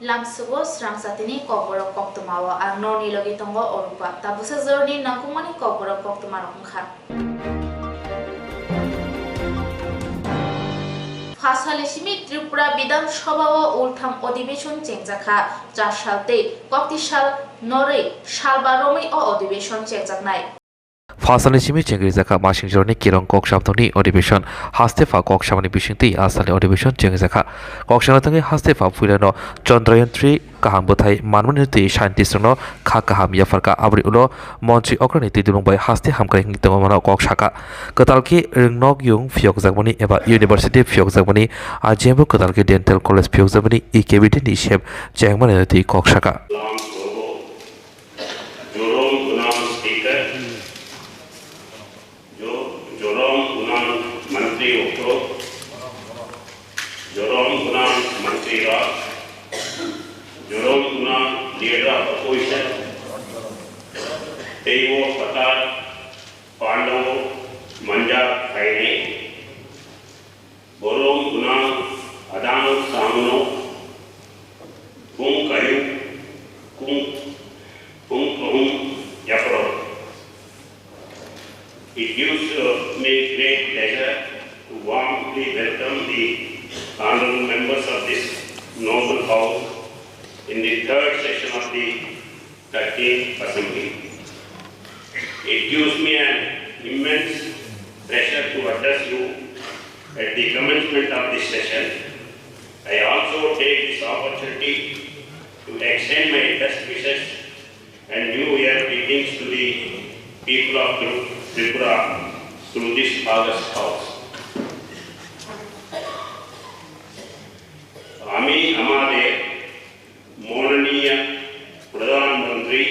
Langsugo srangsatini koborok koktumawa ang noni logi tongo orupa tabusa zorni nangkumani koborok koktumarok mkha. Fasalishimi Tripura Bidhansabha o ultham অধিবেশন চেংজাখা 4 সালতে কক্তি সাল নরে সালবারমই অধিবেশন চেংজাকনাই Fasal Simi Chengri Zaka Mashing Journey Kirong Kok Shabdoni Audition Hastefa Kok Shamani Bishinti Asali Audition Chengzaka Kok Shanatangi Hastefa Fulano Chandrayaan 3 Kaham Bothai Manmuniti Scientistono Khakaham Yafarka Abri Ulo Monchi Okraniti Dulungbai Haste Hamkai Tongomana Kok Shaka Katalki Ringnok Yung Fiok Zakmani Eba University Fiok Zakmani Ajembo Katalki Dental College Fiok Zakmani EKBT Nisheb Jangmanati Kok Shaka मंत्री उपरोक्त जोरोम गुना मंत्री राज जोरोम गुना leader of opposition तेवो पता पांडव मंजा खाइने बोरोम गुना अदान सामनो कुं कयु कुं कहूं यपरो. It gives me great pleasure to warmly welcome the honorable members of this noble house in the third session of the 13th Assembly. It gives me an immense pleasure to address you at the commencement of this session. I also take this opportunity to extend my best wishes and New Year greetings to the people of Tripura through this August house. আমি আমাদের মাননীয় প্রধানমন্ত্রী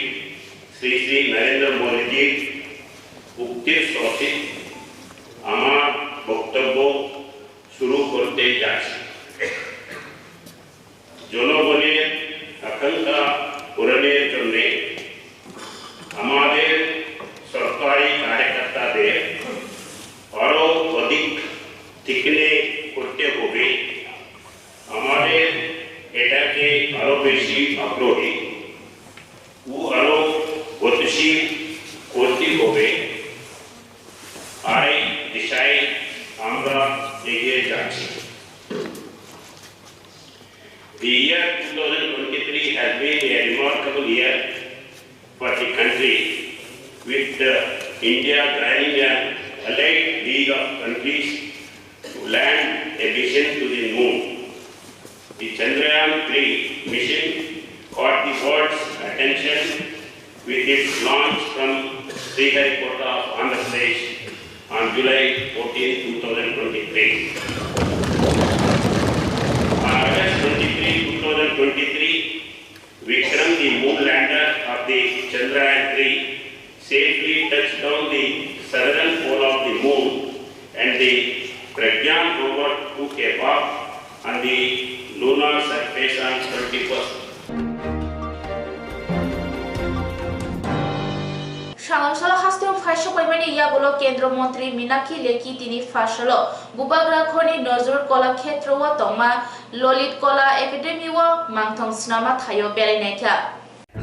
শ্রী শ্রী নরেন্দ্র মোদীজির উক্তির সাথে আমার বক্তব্য শুরু করতে যাচ্ছি. জনগণের আকাঙ্ক্ষা পূরণের জন্য আমাদের সরকারি কার্যকর্তাদের আরো অধিক তীক্ষ্ণ করতে হবে. আমাদের এটাকে আরো বেশি আগ্রহী ও আরো গতিশীল করতে হবে. এই দিশায় আমরা এগিয়ে যাচ্ছি. The year 2023 has been a remarkable year for the country, with India joining an allied league of countries to land a mission to the moon. The Chandrayaan 3 mission caught the world's attention with its launch from Sriharikota of Andhra Pradesh on July 14, 2023. On August 23, 2023, Vikram, the moon lander of the Chandrayaan 3, safely touched down the southern pole of the moon, and the Pragyan rover took a walk on the lunar surface on 21st. সাংসদ হাস্তেও ফাইসো কইমানি ইয়াবলো কেন্দ্রমন্ত্রী মীনাক্ষী লেখি তিনি ফাইসলো বুবাগ্রাখনি নজরুল কলা ক্ষেত্র ও তমা ললিত কলা academy ও মাংথং স্নামা thio বেলাইনাইখা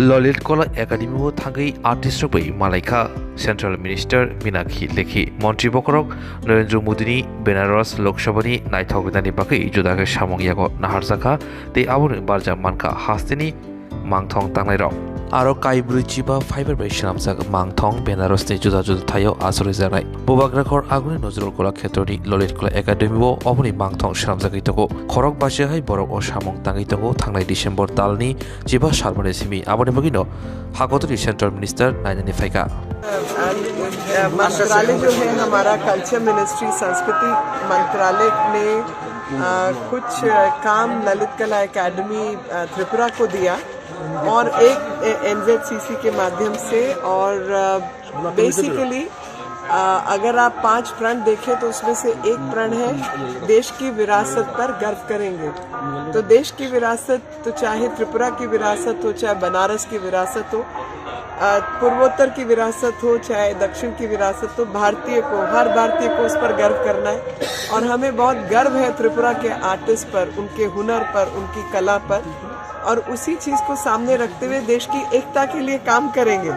Lalit Kola Academy wo thangai artist bai Malaika Central Minister Meenakshi Lekhi Montri Bokorok Narendra Modi ni Benaras Lok Sabha ni naithok bidani bakai judage samong yago naharjaka te abon barja manka hastini mangthong tangnai rok aro kaibru chiba fiber bai shamjak mangthong Benaras ni juda juda thayo asori janai Bubagrakhor aguni nojrul kola khetroni Lalit Kola Academy wo oboni mangthong shamjakai togo khorok basi hai borok o samong tangai togo thangnai December talni chiba salmane simi aboni bagino Hakotri Central Minister Nainani Faika मंत्रालय जो है हमारा culture ministry संस्कृति मंत्रालय ने कुछ काम ललित कला एकेडमी त्रिपुरा को दिया और एक NZCC के माध्यम से और बेसिकली अगर आप 5 प्रण देखें तो उसमें से एक प्रण है देश की विरासत पर गर्व करेंगे. तो देश की विरासत तो चाहे त्रिपुरा की विरासत हो, चाहे बनारस की विरासत हो, पूर्वोत्तर की विरासत हो, चाहे दक्षिण की विरासत हो, भारतीय को, हर भारतीय को उस पर गर्व करना है. और हमें बहुत गर्व है त्रिपुरा के आर्टिस्ट पर, उनके हुनर पर, उनकी कला पर. और उसी चीज को सामने रखते हुए देश की एकता के लिए काम करेंगे,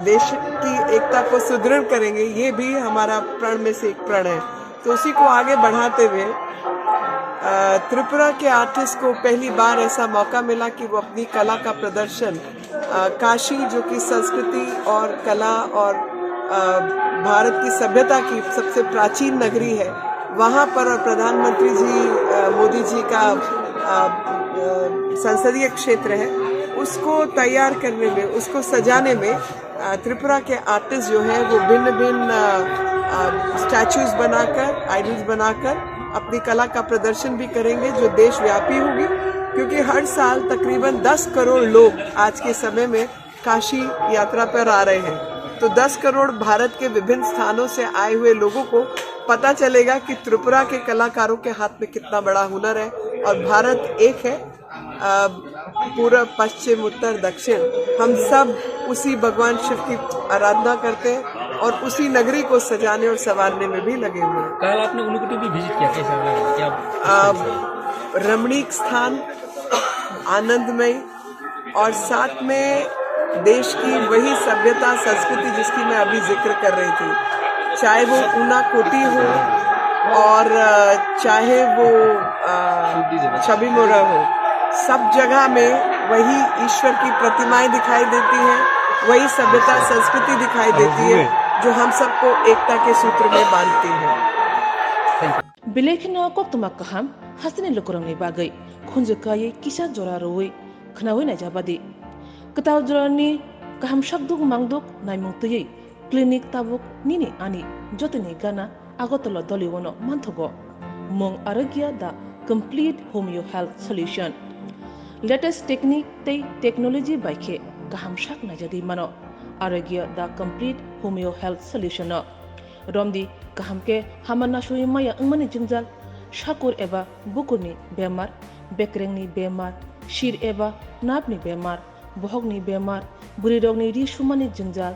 देश की एकता को सुदृढ़ करेंगे। ये भी हमारा प्रण में से एक प्रण है। तो उसी को आगे बढ़ाते हुए त्रिपुरा के आर्टिस्ट को पहली बार ऐसा मौका मिला कि वो अपनी कला का प्रदर्शन काशी, जो कि संस्कृति और कला और भारत की सभ्यता की सबसे प्राचीन नगरी है, वहाँ पर, और प्रधानमंत्री जी मोदी जी का संसदीय क्षेत्र है, उसको तैयार करने में, उसको सजाने में त्रिपुरा के आर्टिस्ट जो है वो भिन्न भिन्न स्टैचूज बनाकर, आइडल्स बनाकर अपनी कला का प्रदर्शन भी करेंगे, जो देशव्यापी होगी, क्योंकि हर साल तकरीबन 10 करोड़ लोग आज के समय में काशी यात्रा पर आ रहे हैं। तो 10 करोड़ भारत के विभिन्न स्थानों से आए हुए लोगों को पता चलेगा कि त्रिपुरा के कलाकारों के हाथ में कितना बड़ा हुनर है, और भारत एक है, पूर्व पश्चिम उत्तर दक्षिण, हम सब उसी भगवान शिव की आराधना करते हैं और उसी नगरी को सजाने और संवारने में भी लगे हुए हैं। कल आपने उनको भी विजिट किया, कैसा लगा? क्या रमणीक स्थान, आनंदमय, और साथ में देश की वही सभ्यता संस्कृति जिसकी मैं अभी जिक्र कर रही थी, चाहे वो ऊना कोटी हो और चाहे वो छवि मोरा हो, सब जगह में वही ईश्वर की प्रतिमाएं दिखाई देती हैं, वही सभ्यता संस्कृति दिखाई देती है, जो हम सबको एकता के सूत्र में बांधती है। बिलेखिनो कोक्तमा कहम हसने लुकुरंगनि बागै खुंजकायै किसा जरा रोयै खनावै नाजाबादि कताव जरानि कहम शब्दुक मांगदुक नायमुंतयै क्लिनिक ताबुक निनि आनि जतनि गाना आगतल दलिवनो मानथगो मं आरोग्य दा complete homeo health solution latest technique तै टेक्नोलॉजी बाइखे कहम शाक नाजादि मानो आरोग्य दा कंप्लीट होमियो हेल्थ सॉल्यूशन रमदी कहम के हामाना सुई माया अंगमानि जिंजाल शाकुर एबा बुकुरनि बेमार, बेक्रेंनि बेमार, शिर एबा नापनि बेमार, बहगनि बेमार, बुरि रोगनि रिसुमानि जिंजाल,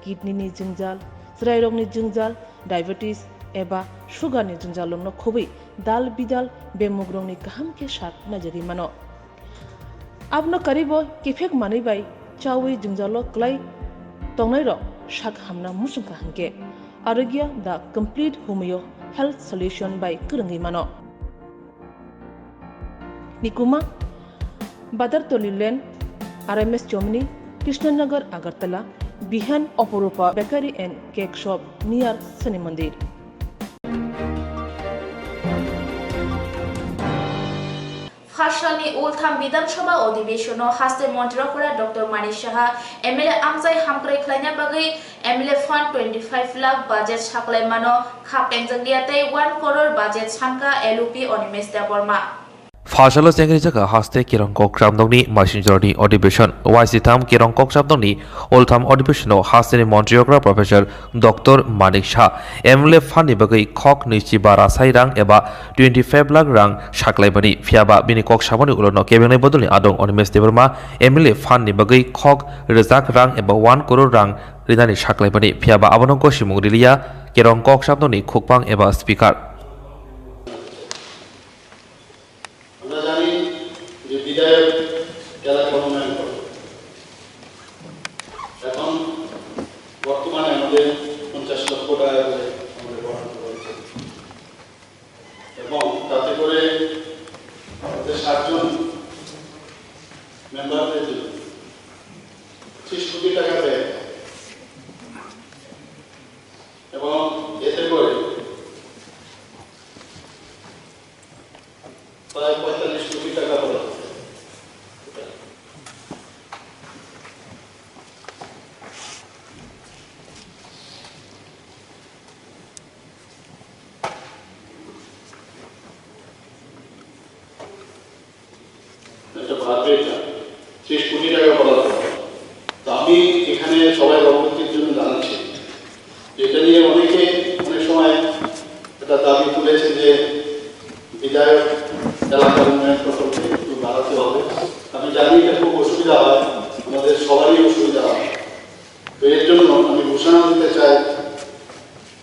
किडनीनि जिंजाल, ज्राय रोगनि जिंजाल, डायबिटीज एबा शुगारनि जिंजालनो खुबै दाल बिदाल बेमुग रोगनि कहम के शाक नजरि मानो आपनो करीबो केफेक मानै बाय चावै जिंजालो क्लाय तंगनाय रो शाक हामना मुसुंका हंके आरोग्य दा कंप्लीट होमियो हेल्थ सॉल्यूशन बाय करंगी मानो निकुमा बादर तोलिलेन आरएमएस चोमनी कृष्णनगर अगरतला बिहान Aparupa bakery and cake shop near Shani Mandir. फार्सालनि उल्थाम विधानसभा अधिवेशनो हास्ते मन्त्रीफोरा डॉक्टर मानिक साहा एमएलए आमजाय हामक्राय खालायना बागै एमएलए फंड 25 लाख बजेट साख्लायमानो खापेंजों दियातै 1 करोड़ बजेट सानका एलओपी अनिमेश देवर्मा फार्साल चेंगरी जगह हास्ते किरंगकक क्रामदंगनि मासिंजरनि अधिवेशन वाइसिथाम किरंगकक क्रामदंगनि उल्थाम अधिवेशनो हास्तेनि मन्त्रीफोरा professor doctor Manik Saha MLA फंडनि बागै खक 25 रासाय रां एबा 25 लाख रां साख्लायबानि फियाबा बिनि कक साबनि उलनो केबेंनाय बदलनि आदं अनिमेश देवर्मा एमएलए फंडनि बागै खक रोजाक रां एबा 1 करोड़ रां रिनानि साख्लायबानि फियाबा आबनंको सिमुं रिलिया किरंगकक क्रामदंगनि खुकपां एबा स्पीकार এখন বর্তমানে আমাদের 50 লক্ষ টাকা করে আমাদের বরাদ্দ রয়েছে এবং তাতে করে আমাদের 7 জন মেম্বারদের জন্য 30 কোটি টাকা ব্যয় এবং এতে করে প্রায় 45 কোটি টাকা বরাদ্দ শেষ কোটি টাকা বরাদ্দ। তো আমি এখানে সবাই অবগতির জন্য জানাচ্ছি এটা নিয়ে অনেকে অনেক সময় এটা দাবি তুলেছে যে বিধায়ক এলাকার উন্নয়ন প্রকল্পে একটু বাড়াতে হবে। আমি জানি এটা খুব অসুবিধা হয়, আমাদের সবারই অসুবিধা হয়। তো এর জন্য আমি ঘোষণা দিতে চাই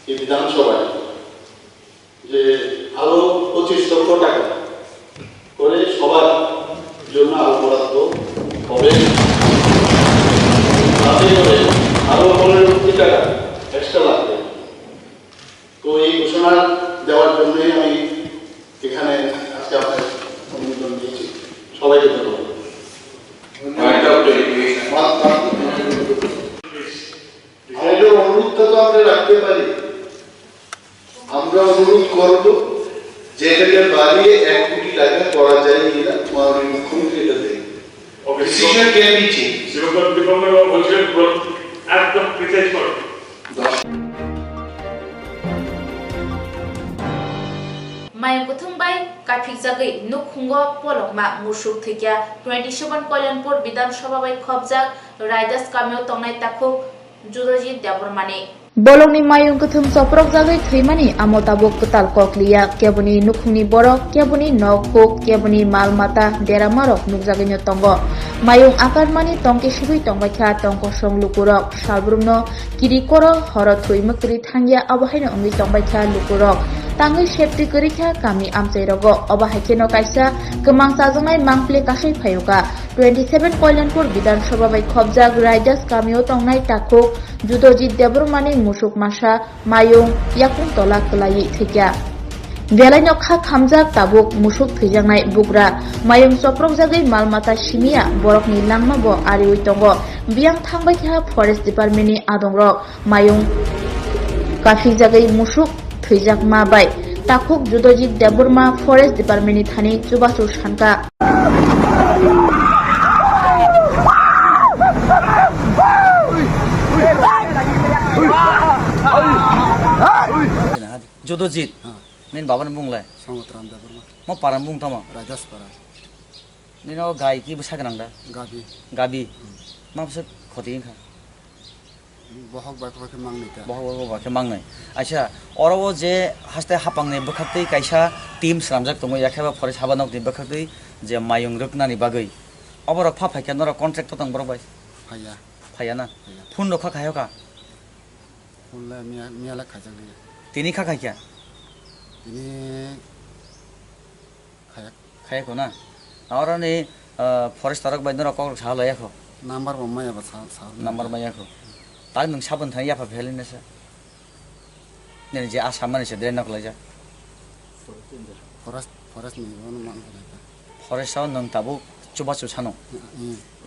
এই বিধানসভায় যে আরো 25 লক্ষ টাকা করে সবার জন্য আরো 15 কোটি টাকা এক্সট্রা লাগবে। তো এই ঘোষণা দেওয়ার জন্যই আমি এখানে আজকে আপনার অনুমোদন দিয়েছি। সবাইকে ধন্যবাদ। অনুরোধটা তো আমরা রাখতে পারি, আমরা অনুরোধ করব যে এটাকে বাড়িয়ে 1 কোটি টাকা করা যায় কিনা মাননীয় মুখ্যমন্ত্রী এটা দেখবেন। Decision can be change. Sirupur become a virtual growth at the precise point. Mayang kuthungbai kapik jagai nukhungo polokma musuk thikya 27 Kolyanpur Bidhan Sabha bai khobjak Raidas kameo tongnai takhuk Judojit Debormani Bolongni mayung kuthum soprok jagai thrimani amotabok ketal kokliya kebuni nukhungni borok kebuni nokuk kebuni malmata deramarok nukjagino tongo mayung akarmani tongke sibui tongbaikha tongko songlukurok salbrumno kirikoro horo thuimukri thangya abahaino ongi tongbaikha lukurok tangi safety korikha kami amchairogo obahaikeno kaisa kemang sajangnai mangple kasai phayuka 27 Kolyanpur Bidhan Sabha bai khobjak Raidas kameo tongnai takhuk Judojit Debormani musuk masa mayung yakung tola kelai thikya belai nokha khamjak tabuk musuk thijangnai bugra mayung soprok jagai malmata simia borokni langma bo ariwi tongo biang thangbaikha forest department ni adongrok mayung kafi jagai musuk thijak ma bai takhuk Judojit Deborma forest department ni thani chubasu sanka Judojit nin baban bunglai Samutram Deborma mo param bung tama Rajas Para nin o gai ki basa ganang da Gabi gabi ma basa khotin kha Bohok Bakbaki Magnita boho ba ke mangnai acha oro je haste hapangne bakhaktai kaisa team sramjak tongo yakhaba forest habanok ni bakhaktai je mayung ruknani bagai oborok pha phaikya nora contract tong borok bai Faya phayana phun rokha khayo ka Ulla Miala Kajali tini kha khaikya ini Kayak khayako na oro ni forest tarok bai nora kok sala yakho Number Maya Basa number ba yakho tal nung sabun thani yafa phelin sa nen je asam ni se dren nak laja Forest ni One Man forest saw nung tabu chuba chu chano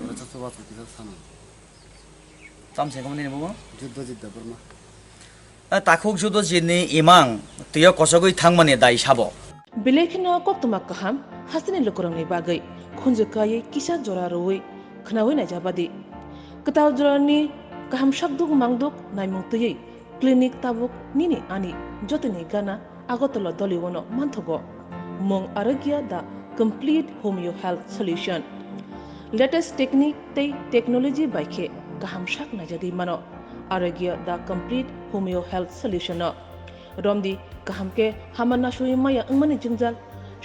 Rajas Sobat Kita Sana tam se komni ni bu Judojit Deborma takhuk Judojit ni imang tiyo kosogoi thangmani dai sabo Bilekino koktuma kaham hasini lukurangni bagai khunjukai kisa jora roi khnawi na jabadi ketaw jorani kaham shakduk mangduk naimung tuyei clinic tabuk nini ani jotini gana agotolo doliwono manthogo mong arogya da complete homeo health solution latest technique tei technology baikhe kaham shak na jadi mano arogya da complete homeo health solution romdi kahamke hamana shui maya angmani jingjal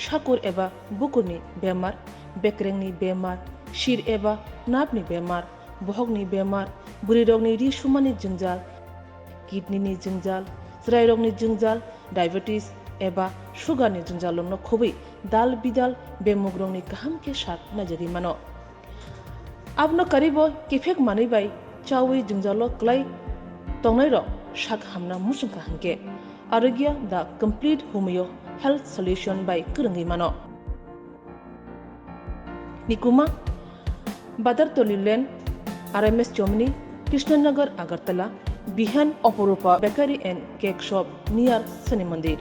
shakur eba bukurni bemar bekrengni bemar shir eba napni bemar bohogni bemar buri rogni ri shumani jingjal kidney ni jingjal srai rogni jingjal diabetes eba sugar ni jingjal no khobi dal bidal bemug rogni kahamke shak najari mano abno karibo kifek mani bai chawi jingjalo klai tongnai ro shak hamna musungka hangke arogya the complete homeo health solution by kurangi mano nikuma badar tolilen RMS Germany Krishnanagar Agartala Bihan Oporupa Bakery and Cake Shop near Sani Mandir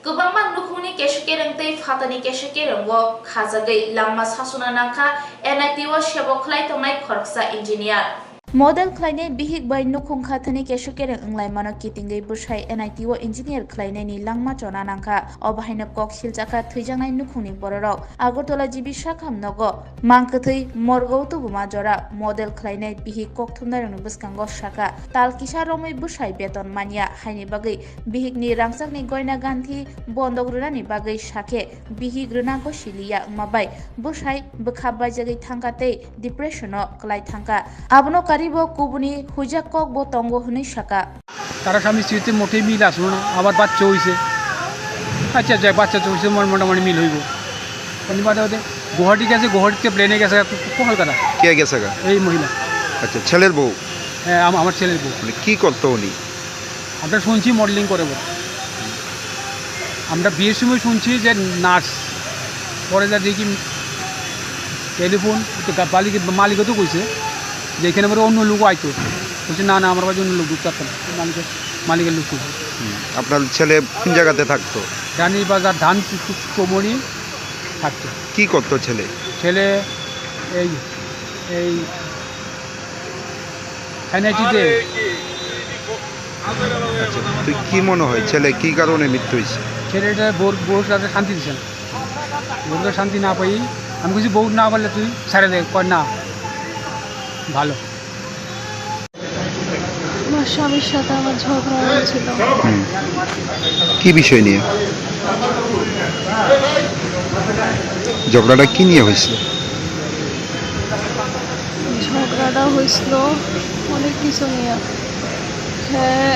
Kubangma nukhuni keshukereng tei phatani keshukereng wo khajagai langma sasuna nangkha NIT wo sebo khlai tongnai khoroksa engineer Model Kleine Bihik by Nukung Khatani Keshukereng Unglai Mano Kitingai Bushai NIT wo engineer Kleine ni Langma Chona Nangka Obahina Kok Silchaka Thujangai Nukuni Borok Agartala Jibi Shakam Nogo Mangkathai Morgo tu Buma Jora Model Kleine Bihik Kok Thumnarang Buskango Shaka Tal Kisha Romai Bushai Beton Mania Haini Bagai Bihik ni Rangsak ni Goina Ganthi Bondogruna ni Bagai Shake Bihik Runago Shilia Mabai Bushai Bukhabai Jagai Thangkate Depression Klai Thangka Abno Karibo Kubuni Hujakok Botongo Huni Shaka তারা স্বামী স্ত্রীতে মোটেই মিল আসলো না আবার বাচ্চা হইছে আচ্ছা যাক বাচ্চা হইছে মোটামুটি মিল হইব শনিবার হতে গুয়াহাটি গেছে, গুয়াহাটিতে প্লেনে গেছে কলকাতা। কে গেছে গা? এই মহিলা, আচ্ছা, ছেলের বউ? হ্যাঁ আমার ছেলের বউ। মানে কি করতো উনি? আমরা শুনছি মডেলিং করে বলে। আমরা বিয়ের সময় শুনছি যে নার্স, পরে যা দেখি টেলিফোন মালিকও তো কইছে যে এখানে পরে অন্য লোক আইতো, বলছে না আমার বাড়ি অন্য লোক ঢুকতে পারতাম না, মালিকের লোক কইছে। আপনার ছেলে কোন জায়গাতে থাকতো? রানীর বাজার ধান চমনি থাকতো। কি করতো ছেলে? ছেলে এই এই এনআইটিতে। আচ্ছা, তুই কি মনে হয় ছেলে কি কারণে মৃত্যু হয়েছে? ছেলেটা বউর সাথে শান্তি দিচ্ছে না, বউকে শান্তি না পাই আমি কিছু বউ না বললে তুই ছেড়ে দে, কয় না ভালো। আমার স্বামীর সাথে আমার ঝগড়া হয়েছিল। কি বিষয় নিয়ে ঝগড়াটা? কি নিয়ে হয়েছিল ঝগড়াটা হয়েছিল? অনেক কিছু নিয়ে। হ্যাঁ,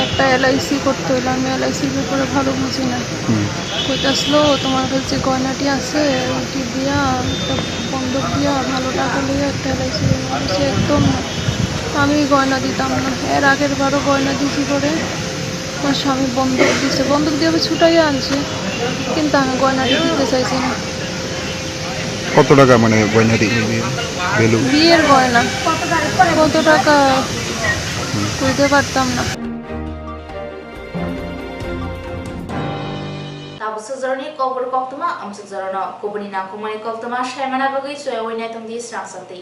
একটা এলআইসি করতে হইলো, আমি এলআইসির ব্যাপারে ভালো বুঝি না। কইতাছিল তোমার কাছে যে গয়নাটি আছে ওইটি দিয়া একটা বন্ধক দিয়া ভালো টাকা লইয়া একটা এলআইসি বলছে একদম না, আমি গয়না দিতাম না। এর আগের বারও গয়না দিছি করে আমার স্বামী বন্ধক দিছে, বন্ধক দিয়ে আমি ছুটাইয়া আনছে, কিন্তু আমি গয়নাটি দিতে চাইছি না। কত টাকা মানে গয়না ভ্যালু? বিয়ের গয়না কত টাকা কইতে পারতাম না। Tapos sa zarani cover koktuma amsik zarana kubani na kumani koktuma shaymana bagay so away na itong di srang santi.